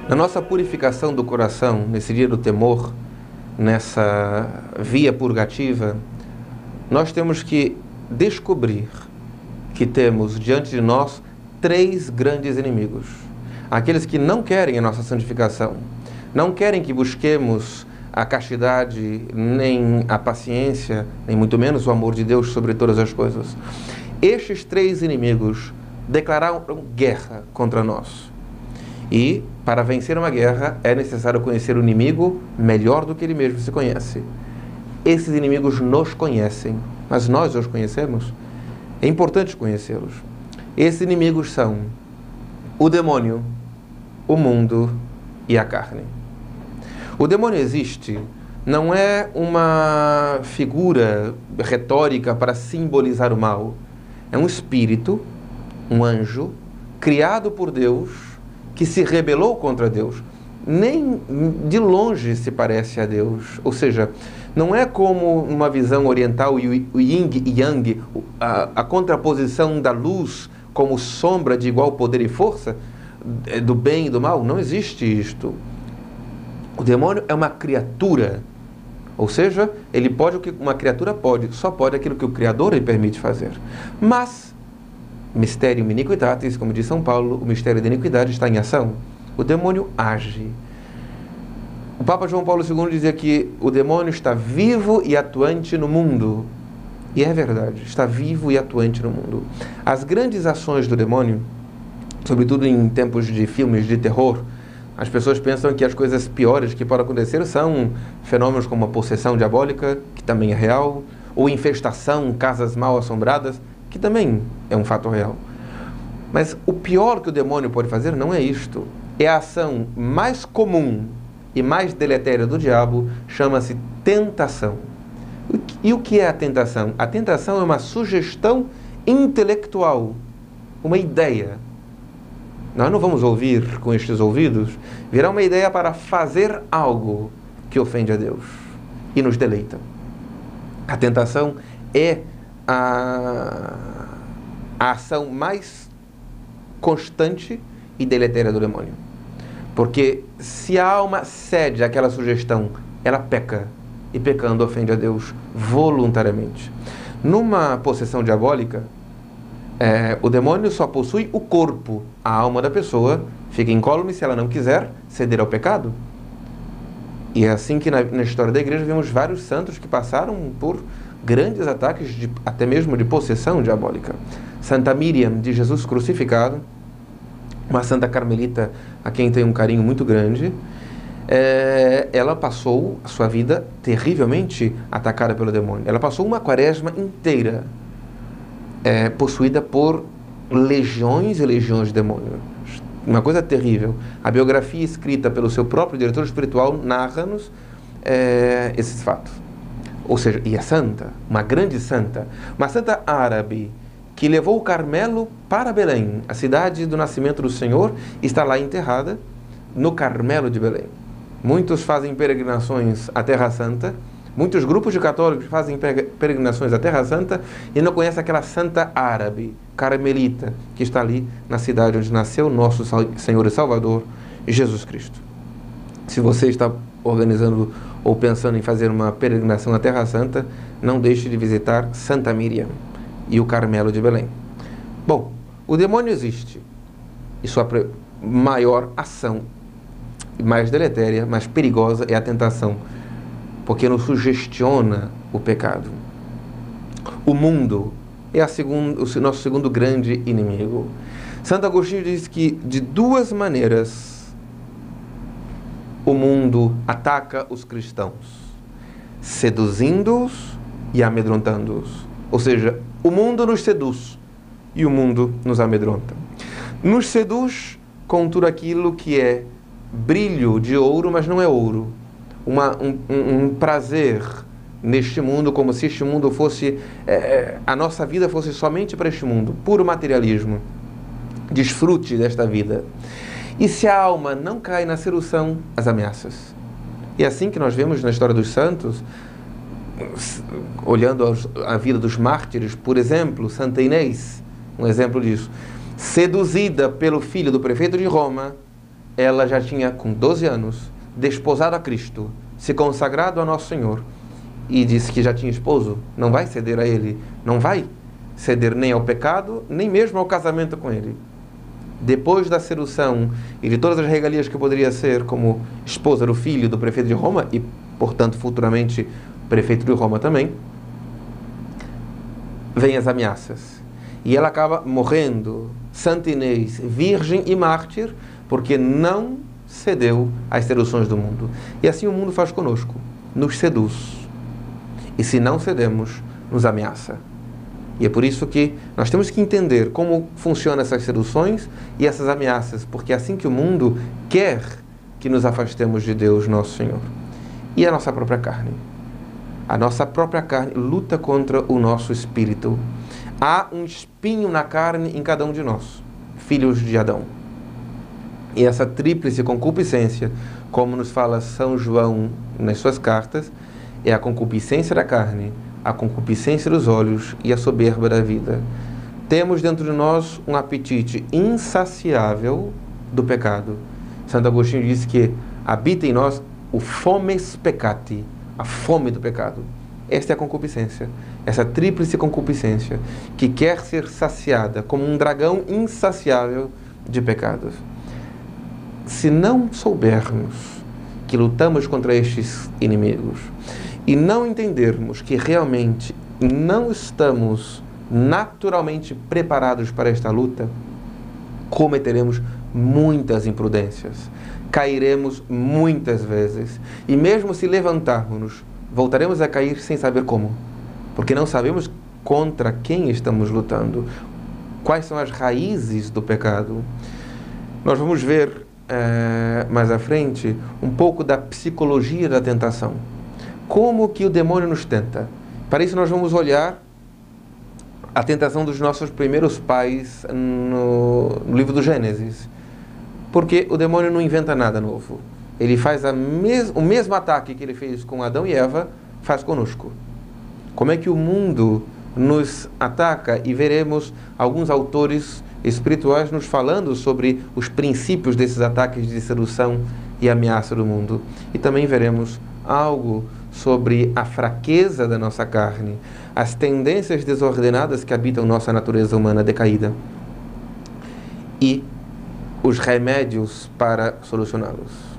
Na nossa purificação do coração, nesse dia do temor, nessa via purgativa, nós temos que descobrir que temos diante de nós 3 grandes inimigos. Aqueles que não querem a nossa santificação, não querem que busquemos a castidade, nem a paciência, nem muito menos o amor de Deus sobre todas as coisas. Estes 3 inimigos declararam guerra contra nós. E, para vencer uma guerra, é necessário conhecer o inimigo melhor do que ele mesmo se conhece. Esses inimigos nos conhecem, mas nós os conhecemos. É importante conhecê-los. Esses inimigos são o demônio, o mundo e a carne. O demônio existe, não é uma figura retórica para simbolizar o mal. É um espírito, um anjo, criado por Deus, que se rebelou contra Deus. Nem de longe se parece a Deus. Ou seja, não é como uma visão oriental, o yin e yang, a contraposição da luz como sombra de igual poder e força, do bem e do mal. Não existe isto. O demônio é uma criatura. Ou seja, ele pode o que uma criatura pode, só pode aquilo que o Criador lhe permite fazer. Mas, mysterium iniquitatis, como diz São Paulo, o mistério da iniquidade está em ação. O demônio age. O Papa João Paulo II dizia que o demônio está vivo e atuante no mundo. E é verdade, está vivo e atuante no mundo. As grandes ações do demônio, sobretudo em tempos de filmes de terror, as pessoas pensam que as coisas piores que podem acontecer são fenômenos como a possessão diabólica, que também é real, ou infestação, casas mal assombradas, que também é um fato real. Mas o pior que o demônio pode fazer não é isto. É a ação mais comum e mais deletéria do diabo, chama-se tentação. E o que é a tentação? A tentação é uma sugestão intelectual, uma ideia. Nós não vamos ouvir com estes ouvidos, virá uma ideia para fazer algo que ofende a Deus e nos deleita. A tentação é a ação mais constante e deletéria do demônio. Porque se a alma cede àquela sugestão, ela peca, e pecando ofende a Deus voluntariamente. Numa possessão diabólica, o demônio só possui o corpo, a alma da pessoa fica incólume se ela não quiser ceder ao pecado. E é assim que na história da igreja vemos vários santos que passaram por grandes ataques, até mesmo de possessão diabólica. Santa Miriam de Jesus crucificado, uma santa carmelita a quem tenho um carinho muito grande, ela passou a sua vida terrivelmente atacada pelo demônio. Ela passou uma quaresma inteira possuída por legiões e legiões de demônios. Uma coisa terrível. A biografia escrita pelo seu próprio diretor espiritual narra-nos esses fatos. Ou seja, e é santa, uma grande santa, uma santa árabe que levou o Carmelo para Belém, a cidade do nascimento do Senhor, está lá enterrada no Carmelo de Belém. Muitos fazem peregrinações à Terra Santa, muitos grupos de católicos fazem peregrinações à Terra Santa e não conhecem aquela santa árabe, carmelita, que está ali na cidade onde nasceu nosso Senhor e Salvador, Jesus Cristo. Se você está organizando ou pensando em fazer uma peregrinação à Terra Santa, não deixe de visitar Santa Miriam e o Carmelo de Belém. Bom, o demônio existe e sua maior ação, mais deletéria, mais perigosa, é a tentação, porque nos sugestiona o pecado. O mundo é o nosso segundo grande inimigo. Santo Agostinho diz que de 2 maneiras o mundo ataca os cristãos: seduzindo-os e amedrontando-os. Ou seja, o mundo nos seduz e o mundo nos amedronta. Nos seduz com tudo aquilo que é brilho de ouro, mas não é ouro. Um prazer neste mundo, como se este mundo fosse... a nossa vida fosse somente para este mundo. Puro materialismo. Desfrute desta vida. E se a alma não cai na sedução, as ameaças. E é assim que nós vemos na história dos santos, olhando a vida dos mártires, por exemplo, Santa Inês, um exemplo disso. Seduzida pelo filho do prefeito de Roma, ela já tinha, com 12 anos, desposado a Cristo, se consagrado a Nosso Senhor, e disse que já tinha esposo, não vai ceder a ele, não vai ceder nem ao pecado, nem mesmo ao casamento com ele. Depois da sedução e de todas as regalias que poderia ser como esposa do filho do prefeito de Roma, e, portanto, futuramente prefeito de Roma também, vêm as ameaças. E ela acaba morrendo, Santa Inês, virgem e mártir, porque não cedeu às seduções do mundo. E assim o mundo faz conosco, nos seduz. E se não cedemos, nos ameaça. E é por isso que nós temos que entender como funcionam essas seduções e essas ameaças, porque é assim que o mundo quer que nos afastemos de Deus, nosso Senhor. E a nossa própria carne. A nossa própria carne luta contra o nosso espírito. Há um espinho na carne em cada um de nós, filhos de Adão. E essa tríplice concupiscência, como nos fala São João nas suas cartas, é a concupiscência da carne, a concupiscência dos olhos e a soberba da vida. Temos dentro de nós um apetite insaciável do pecado. Santo Agostinho diz que habita em nós o fomes peccati, a fome do pecado. Esta é a concupiscência, essa tríplice concupiscência, que quer ser saciada como um dragão insaciável de pecados. Se não soubermos que lutamos contra estes inimigos e não entendermos que realmente não estamos naturalmente preparados para esta luta, cometeremos muitas imprudências, cairemos muitas vezes e mesmo se levantarmos, voltaremos a cair sem saber como, porque não sabemos contra quem estamos lutando, quais são as raízes do pecado. Nós vamos ver mais à frente um pouco da psicologia da tentação. Como que o demônio nos tenta? Para isso nós vamos olhar a tentação dos nossos primeiros pais no livro do Gênesis. Porque o demônio não inventa nada novo. Ele faz o mesmo ataque que ele fez com Adão e Eva, faz conosco. Como é que o mundo nos ataca? E veremos alguns autores espirituais nos falando sobre os princípios desses ataques de sedução e ameaça do mundo. E também veremos algo sobre a fraqueza da nossa carne, as tendências desordenadas que habitam nossa natureza humana decaída e os remédios para solucioná-los.